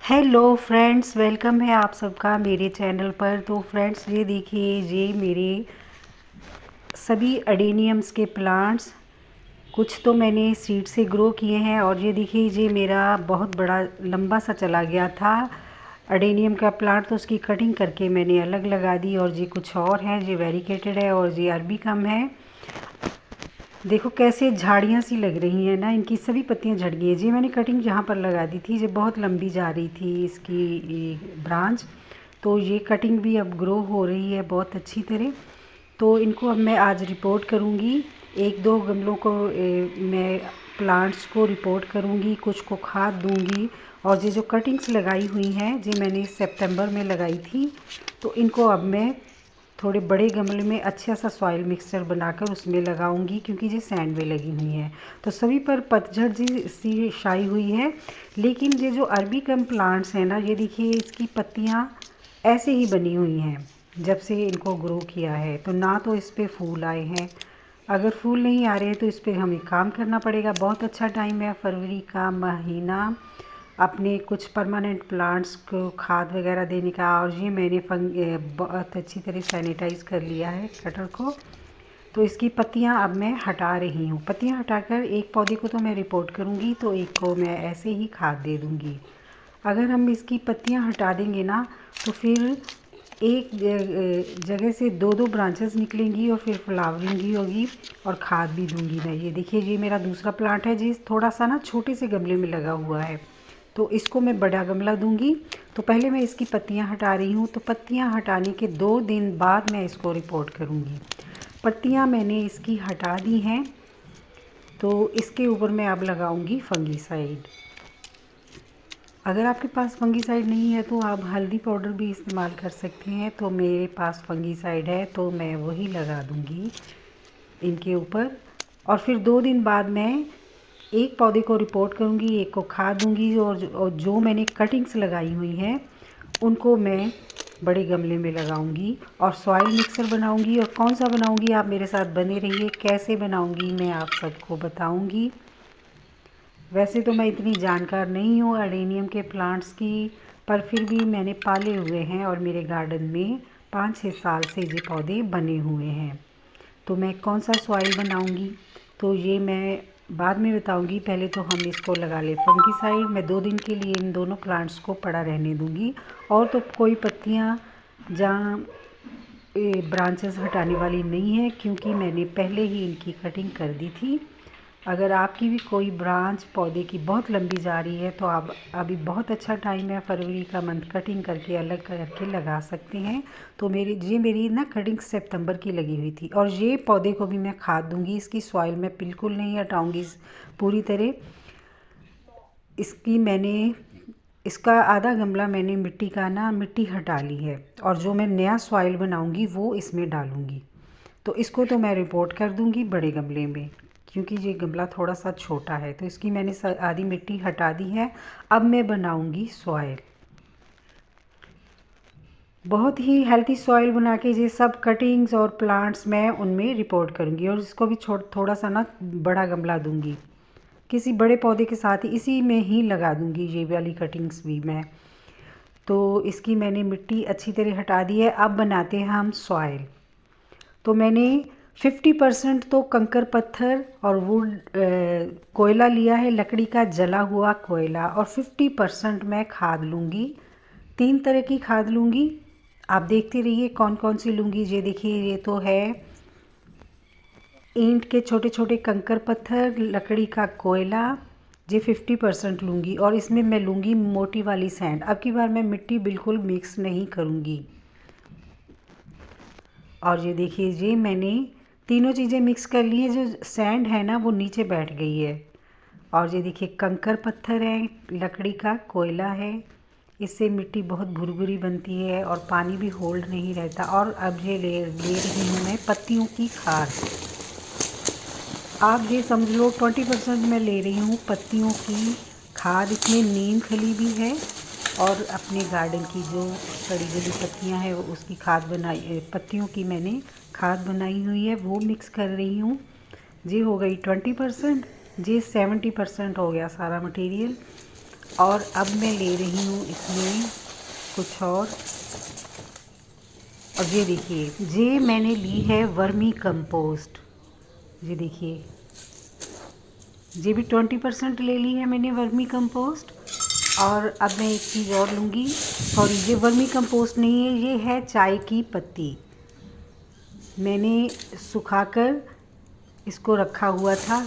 Hello friends, welcome है आप सबका मेरे चैनल पर। तो फ्रेंड्स, ये देखिए, ये मेरे सभी अडेनियम्स के प्लांट्स कुछ तो मैंने सीड से ग्रो किए हैं, और ये देखिए, ये मेरा बहुत बड़ा लंबा सा चला गया था अडेनियम का प्लांट, तो उसकी कटिंग करके मैंने अलग लगा दी। और ये कुछ और है, ये वेरिकेटेड है और ये अरबिकम है। देखो कैसे झाड़ियाँ सी लग रही हैं ना, इनकी सभी पत्तियाँ झड़ गई हैं। जी मैंने कटिंग जहाँ पर लगा दी थी, ये बहुत लंबी जा रही थी इसकी ब्रांच, तो ये कटिंग भी अब ग्रो हो रही है बहुत अच्छी तरह। तो इनको अब मैं आज रिपोर्ट करूँगी। एक दो गमलों को मैं प्लांट्स को रिपोर्ट करूँगी, कुछ को खाद दूँगी। और ये जो कटिंग्स लगाई हुई हैं, ये मैंने सितंबर में लगाई थी, तो इनको अब मैं थोड़े बड़े गमले में अच्छा सा सॉइल मिक्सचर बनाकर उसमें लगाऊंगी, क्योंकि ये सैंड में लगी हुई हैं। तो सभी पर पतझड़ सी छाई हुई है। लेकिन ये जो अरबिकम प्लांट्स हैं ना, ये देखिए, इसकी पत्तियाँ ऐसे ही बनी हुई हैं जब से इनको ग्रो किया है। तो ना तो इस पर फूल आए हैं। अगर फूल नहीं आ रहे हैं तो इस पर हमें काम करना पड़ेगा। बहुत अच्छा टाइम है फरवरी का महीना अपने कुछ परमानेंट प्लांट्स को खाद वगैरह देने का। और ये मैंने बहुत अच्छी तरह सैनिटाइज कर लिया है कटर को। तो इसकी पत्तियां अब मैं हटा रही हूँ। पत्तियां हटाकर एक पौधे को तो मैं रिपोर्ट करूँगी, तो एक को मैं ऐसे ही खाद दे दूँगी। अगर हम इसकी पत्तियां हटा देंगे ना, तो फिर एक जगह से दो दो ब्रांचेस निकलेंगी और फिर फ्लावरिंग भी होगी और खाद भी दूंगी मैं। ये देखिए, ये मेरा दूसरा प्लांट है जी, थोड़ा सा ना छोटे से गमले में लगा हुआ है, तो इसको मैं बड़ा गमला दूंगी। तो पहले मैं इसकी पत्तियां हटा रही हूँ। तो पत्तियां हटाने के 2 दिन बाद मैं इसको रिपोर्ट करूँगी। पत्तियां मैंने इसकी हटा दी हैं, तो इसके ऊपर मैं अब लगाऊंगी फंगीसाइड। अगर आपके पास फंगीसाइड नहीं है तो आप हल्दी पाउडर भी इस्तेमाल कर सकते हैं। तो मेरे पास फंगीसाइड है, तो मैं वही लगा दूंगी इनके ऊपर। और फिर 2 दिन बाद मैं एक पौधे को रिपोर्ट करूंगी, एक को खाद दूंगी। और जो मैंने कटिंग्स लगाई हुई हैं उनको मैं बड़े गमले में लगाऊंगी और सॉइल मिक्सर बनाऊंगी। और कौन सा बनाऊंगी, आप मेरे साथ बने रहिए। कैसे बनाऊंगी मैं आप सबको बताऊंगी। वैसे तो मैं इतनी जानकार नहीं हूँ अडेनियम के प्लांट्स की, पर फिर भी मैंने पाले हुए हैं और मेरे गार्डन में 5-6 साल से ये पौधे बने हुए हैं। तो मैं कौन सा सॉइल बनाऊंगी तो ये मैं बाद में बताऊंगी। पहले तो हम इसको लगा ले फंगीसाइड। मैं 2 दिन के लिए इन दोनों प्लांट्स को पड़ा रहने दूंगी। और तो कोई पत्तियाँ जहाँ ब्रांचेस हटाने वाली नहीं है, क्योंकि मैंने पहले ही इनकी कटिंग कर दी थी। अगर आपकी भी कोई ब्रांच पौधे की बहुत लंबी जा रही है, तो आप अभी बहुत अच्छा टाइम है, फरवरी का मंथ, कटिंग करके अलग करके लगा सकते हैं। तो मेरी ना कटिंग सितंबर की लगी हुई थी। और ये पौधे को भी मैं खाद दूंगी। इसकी सॉइल मैं बिल्कुल नहीं हटाऊंगी पूरी तरह। इसका आधा गमला मैंने मिट्टी का ना मिट्टी हटा ली है, और जो मैं नया सॉइल बनाऊंगी वो इसमें डालूंगी। तो इसको तो मैं रिपोर्ट कर दूंगी बड़े गमले में, क्योंकि ये गमला थोड़ा सा छोटा है। तो इसकी मैंने आधी मिट्टी हटा दी है। अब मैं बनाऊंगी सॉइल, बहुत ही हेल्थी सॉइल बना के ये सब कटिंग्स और प्लांट्स मैं उनमें रिपोर्ट करूंगी। और इसको भी थोड़ा सा ना बड़ा गमला दूंगी, किसी बड़े पौधे के साथ ही इसी में ही लगा दूंगी ये वाली कटिंग्स भी मैं। तो इसकी मैंने मिट्टी अच्छी तरह हटा दी है। अब बनाते हैं हम सॉइल। तो मैंने 50% तो कंकर पत्थर और वुड कोयला लिया है, लकड़ी का जला हुआ कोयला। और 50% मैं खाद लूँगी। 3 तरह की खाद लूँगी, आप देखते रहिए कौन कौन सी लूँगी। ये देखिए, ये तो है ईंट के छोटे छोटे कंकर पत्थर, लकड़ी का कोयला, ये 50% लूँगी। और इसमें मैं लूँगी मोटी वाली सैंड। अब की बार मैं मिट्टी बिल्कुल मिक्स नहीं करूँगी। और ये देखिए, ये मैंने तीनों चीज़ें मिक्स कर ली है। जो सैंड है ना वो नीचे बैठ गई है। और ये देखिए, कंकर पत्थर है, लकड़ी का कोयला है, इससे मिट्टी बहुत भुरभुरी बनती है और पानी भी होल्ड नहीं रहता। और अब ये ले रही हूँ मैं पत्तियों की खाद। आप ये समझ लो 20% मैं ले रही हूँ पत्तियों की खाद। इसमें नीम खली भी है, और अपने गार्डन की जो सड़ी गली पत्तियाँ हैं उसकी खाद बनाई, पत्तियों की मैंने खाद बनाई हुई है, वो मिक्स कर रही हूँ। ये हो गई 20%, ये 70% हो गया सारा मटेरियल। और अब मैं ले रही हूँ इसमें कुछ और ये देखिए, ये मैंने ली है वर्मी कंपोस्ट। ये देखिए, ये भी 20% ले ली है मैंने वर्मी कंपोस्ट। और अब मैं एक चीज़ और लूँगी, सॉरी ये वर्मी कंपोस्ट नहीं है, ये है चाय की पत्ती। मैंने सुखाकर इसको रखा हुआ था,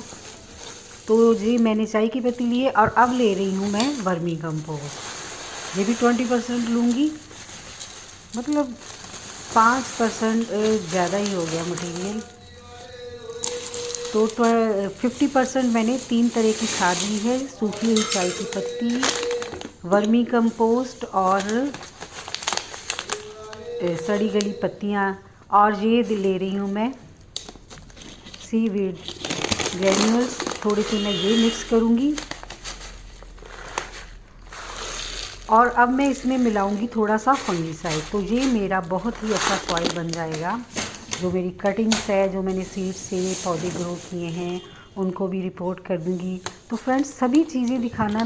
तो ये मैंने चाय की पत्ती ली है और अब ले रही हूँ मैं वर्मी कंपोस्ट। ये भी 20% लूँगी, मतलब 5% ज़्यादा ही हो गया मटेरियल। तो 50% मैंने 3 तरह की खाद ली है, सूखी हुई चाय की पत्ती, वर्मी कंपोस्ट और सड़ी गली पत्तियाँ। और ये ले रही हूँ मैं सीवीड ग्रैन्यूल्स, थोड़ी सी मैं ये मिक्स करूँगी। और अब मैं इसमें मिलाऊंगी थोड़ा सा फंगीसाइड, तो ये मेरा बहुत ही अच्छा सॉइल बन जाएगा। जो मेरी कटिंग्स है, जो मैंने सीड से पौधे ग्रो किए हैं, उनको भी रिपोर्ट कर दूंगी। तो फ्रेंड्स, सभी चीज़ें दिखाना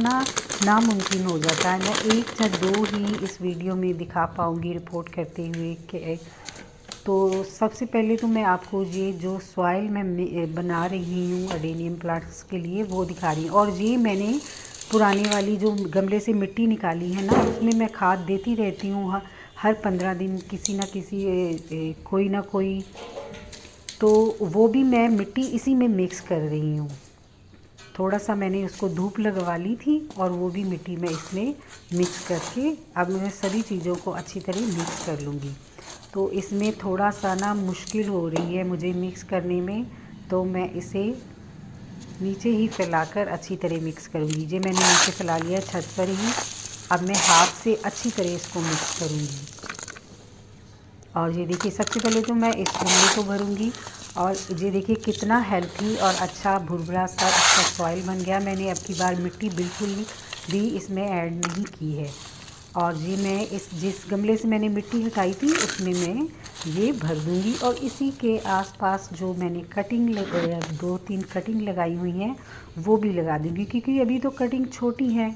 नामुमकिन हो जाता है। मैं एक या दो ही इस वीडियो में दिखा पाऊँगी रिपोर्ट करते हुए कि तो सबसे पहले तो मैं आपको ये जो सॉइल मैं बना रही हूँ अडेनियम प्लांट्स के लिए वो दिखा रही हूँ। और ये मैंने पुराने वाली जो गमले से मिट्टी निकाली है ना, उसमें मैं खाद देती रहती हूँ हर 15 दिन किसी ना किसी कोई ना कोई। तो वो भी मैं मिट्टी इसी में मिक्स कर रही हूँ। थोड़ा सा मैंने उसको धूप लगवा ली थी और वो भी मिट्टी में इसमें मिक्स करके अब मैं सभी चीज़ों को अच्छी तरह मिक्स कर लूँगी। तो इसमें थोड़ा सा ना मुश्किल हो रही है मुझे मिक्स करने में, तो मैं इसे नीचे ही फैलाकर अच्छी तरह मिक्स करूँगी। ये मैंने नीचे फैला लिया छत पर ही। अब मैं हाथ से अच्छी तरह इसको मिक्स करूँगी। और ये देखिए, सबसे पहले तो मैं इस गमले को भरूँगी। और ये देखिए कितना हेल्थी और अच्छा भुरभुरा सा अच्छा सॉइल बन गया। मैंने अब की बार मिट्टी बिल्कुल भी इसमें ऐड नहीं की है। और ये मैं जिस गमले से मैंने मिट्टी हटाई थी उसमें मैं ये भर दूँगी। और इसी के आसपास जो मैंने कटिंग 2-3 कटिंग लगाई हुई हैं वो भी लगा दूँगी, क्योंकि अभी तो कटिंग छोटी है,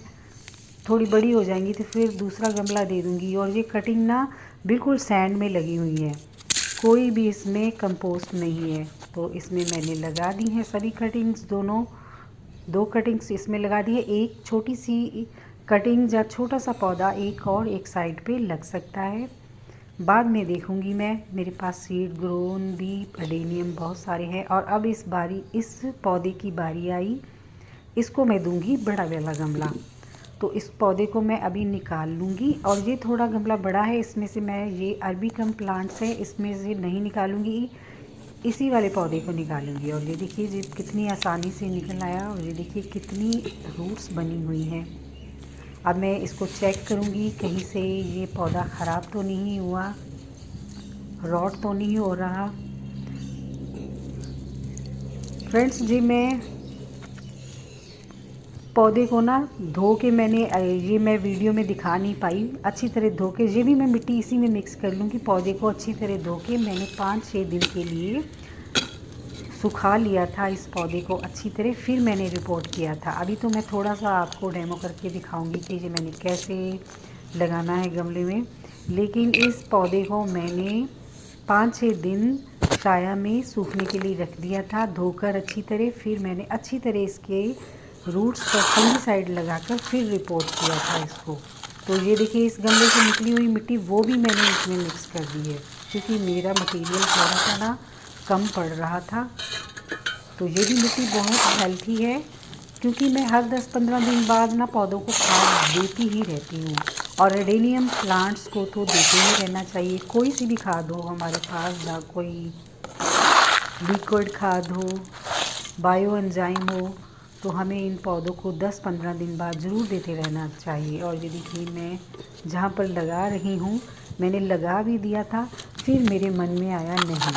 थोड़ी बड़ी हो जाएंगी तो फिर दूसरा गमला दे दूँगी। और ये कटिंग ना बिल्कुल सैंड में लगी हुई है, कोई भी इसमें कंपोस्ट नहीं है। तो इसमें मैंने लगा दी हैं सभी कटिंग्स, दो कटिंग्स इसमें लगा दी है। एक छोटी सी कटिंग या छोटा सा पौधा एक साइड पे लग सकता है, बाद में देखूंगी मैं। मेरे पास सीड ग्रोन भी अडेनियम बहुत सारे हैं। और अब इस पौधे की बारी आई, इसको मैं दूंगी बड़ा वाला गमला। तो इस पौधे को मैं अभी निकाल लूँगी। और ये थोड़ा गमला बड़ा है, इसमें से मैं ये अरबिकम प्लांट्स है, इसमें से नहीं निकालूँगी, इसी वाले पौधे को निकालूँगी। और ये देखिए ये कितनी आसानी से निकल आया। और ये देखिए कितनी रूट्स बनी हुई हैं। अब मैं इसको चेक करूँगी कहीं से ये पौधा ख़राब तो नहीं हुआ, रॉट तो नहीं हो रहा। फ्रेंड्स जी, मैं पौधे को ना धो के मैं वीडियो में दिखा नहीं पाई, अच्छी तरह धो के ये भी मैं मिट्टी इसी में मिक्स कर लूँगी। पौधे को अच्छी तरह धो के मैंने 5-6 दिन के लिए सुखा लिया था इस पौधे को अच्छी तरह, फिर मैंने रिपोर्ट किया था। अभी तो मैं थोड़ा सा आपको डेमो करके दिखाऊंगी कि ये मैंने कैसे लगाना है गमले में। लेकिन इस पौधे को मैंने 5-6 दिन छाया में सूखने के लिए रख दिया था, धोकर अच्छी तरह। फिर मैंने अच्छी तरह इसके रूट्स पर फंगीसाइड लगाकर फिर रिपोर्ट किया था इसको। तो ये देखिए इस गमले से निकली हुई मिट्टी वो भी मैंने इसमें मिक्स कर दी है, क्योंकि मेरा मटेरियल थोड़ा सा ना कम पड़ रहा था। तो ये भी मिट्टी बहुत हेल्थी है, क्योंकि मैं हर 10-15 दिन बाद ना पौधों को खाद देती ही रहती हूँ। और एडेनियम प्लांट्स को तो देते ही रहना चाहिए, कोई सी भी खाद हो हमारे पास, ना कोई लिक्विड खाद हो, बायो एंजाइम हो, तो हमें इन पौधों को 10-15 दिन बाद ज़रूर देते रहना चाहिए। और ये देखिए मैं जहाँ पर लगा रही हूँ, मैंने लगा भी दिया था, फिर मेरे मन में आया नहीं,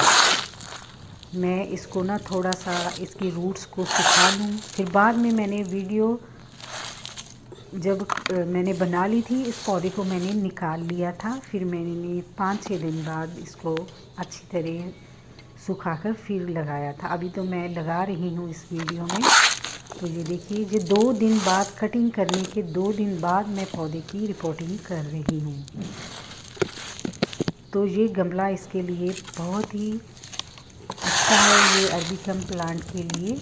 मैं इसको ना थोड़ा सा इसकी रूट्स को सुखा लूँ। फिर बाद में मैंने वीडियो जब मैंने बना ली थी, इस पौधे को मैंने निकाल लिया था। फिर मैंने 5-6 दिन बाद इसको अच्छी तरह सुखाकर फिर लगाया था। अभी तो मैं लगा रही हूँ इस वीडियो में। तो ये देखिए, ये 2 दिन बाद, कटिंग करने के 2 दिन बाद मैं पौधे की रिपोर्टिंग कर रही हूँ। तो ये गमला इसके लिए बहुत ही अच्छा है, ये अरबिकम प्लांट के लिए।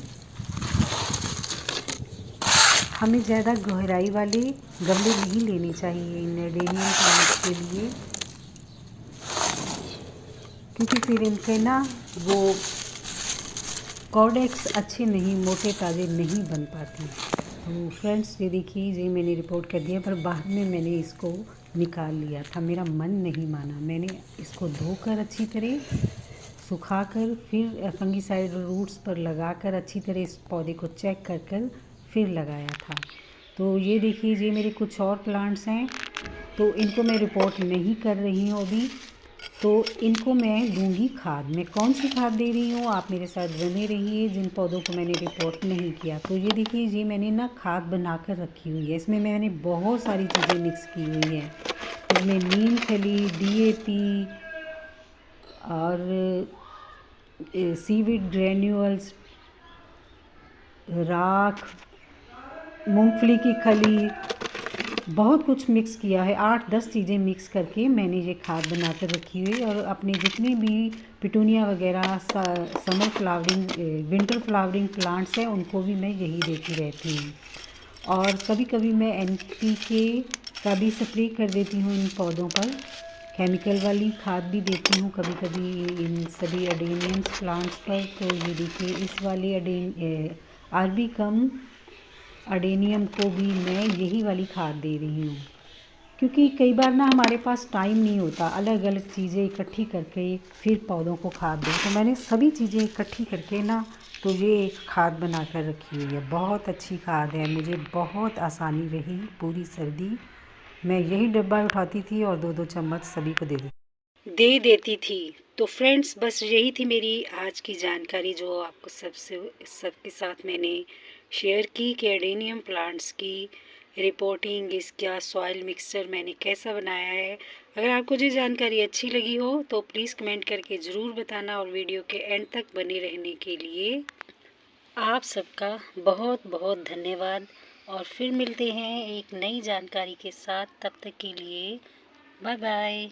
हमें ज़्यादा गहराई वाले गमले नहीं लेने चाहिए इन एडेनियम प्लांट्स के लिए, क्योंकि फिर इनके ना वो कॉर्डेक्स अच्छे नहीं, मोटे ताज़े नहीं बन पाते। तो फ्रेंड्स ये देखिए, ये मैंने रिपोर्ट कर दिया, पर बाद में मैंने इसको निकाल लिया था, मेरा मन नहीं माना। मैंने इसको धोकर अच्छी तरह सुखाकर फिर फंगीसाइड रूट्स पर लगाकर अच्छी तरह इस पौधे को चेक कर फिर लगाया था। तो ये देखिए, ये मेरे कुछ और प्लांट्स हैं, तो इनको मैं रिपोर्ट नहीं कर रही हूँ अभी। तो इनको मैं दूंगी खाद। मैं कौन सी खाद दे रही हूँ, आप मेरे साथ बने रहिए, जिन पौधों को मैंने रिपोर्ट नहीं किया। तो ये देखिए, ये मैंने ना खाद बनाकर रखी हुई है, इसमें मैंने बहुत सारी चीज़ें मिक्स की हुई हैं। इसमें नीम खली, DAP और सीवीड ग्रैन्यूल्स, राख, मूंगफली की खली, बहुत कुछ मिक्स किया है। 8-10 चीज़ें मिक्स करके मैंने ये खाद बनाकर रखी हुई। और अपने जितने भी पिटूनिया वगैरह, summer flowering, winter flowering plants हैं, उनको भी मैं यही देती रहती हूँ। और कभी कभी मैं NPK का भी स्प्रे कर देती हूँ इन पौधों पर, केमिकल वाली खाद भी देती हूँ कभी कभी इन सभी अडेनियम्स प्लांट्स पर। तो ये देखिए, इस वाले अरबिकम अडेनियम को भी मैं यही वाली खाद दे रही हूँ, क्योंकि कई बार ना हमारे पास टाइम नहीं होता अलग अलग चीज़ें इकट्ठी करके फिर पौधों को खाद दें। तो मैंने सभी चीज़ें इकट्ठी करके ना, तो ये एक खाद बना कर रखी हुई है। बहुत अच्छी खाद है, मुझे बहुत आसानी रही पूरी सर्दी। मैं यही डब्बा उठाती थी और 2-2 चम्मच सभी को दे देती थी। तो फ्रेंड्स, बस यही थी मेरी आज की जानकारी, जो आपको सबके साथ मैंने शेयर की कि एडेनियम प्लांट्स की रिपोर्टिंग, इसका सॉइल मिक्सचर मैंने कैसा बनाया है। अगर आपको ये जानकारी अच्छी लगी हो तो प्लीज़ कमेंट करके ज़रूर बताना, और वीडियो के एंड तक बने रहने के लिए आप सबका बहुत बहुत धन्यवाद। और फिर मिलते हैं एक नई जानकारी के साथ, तब तक के लिए बाय बाय।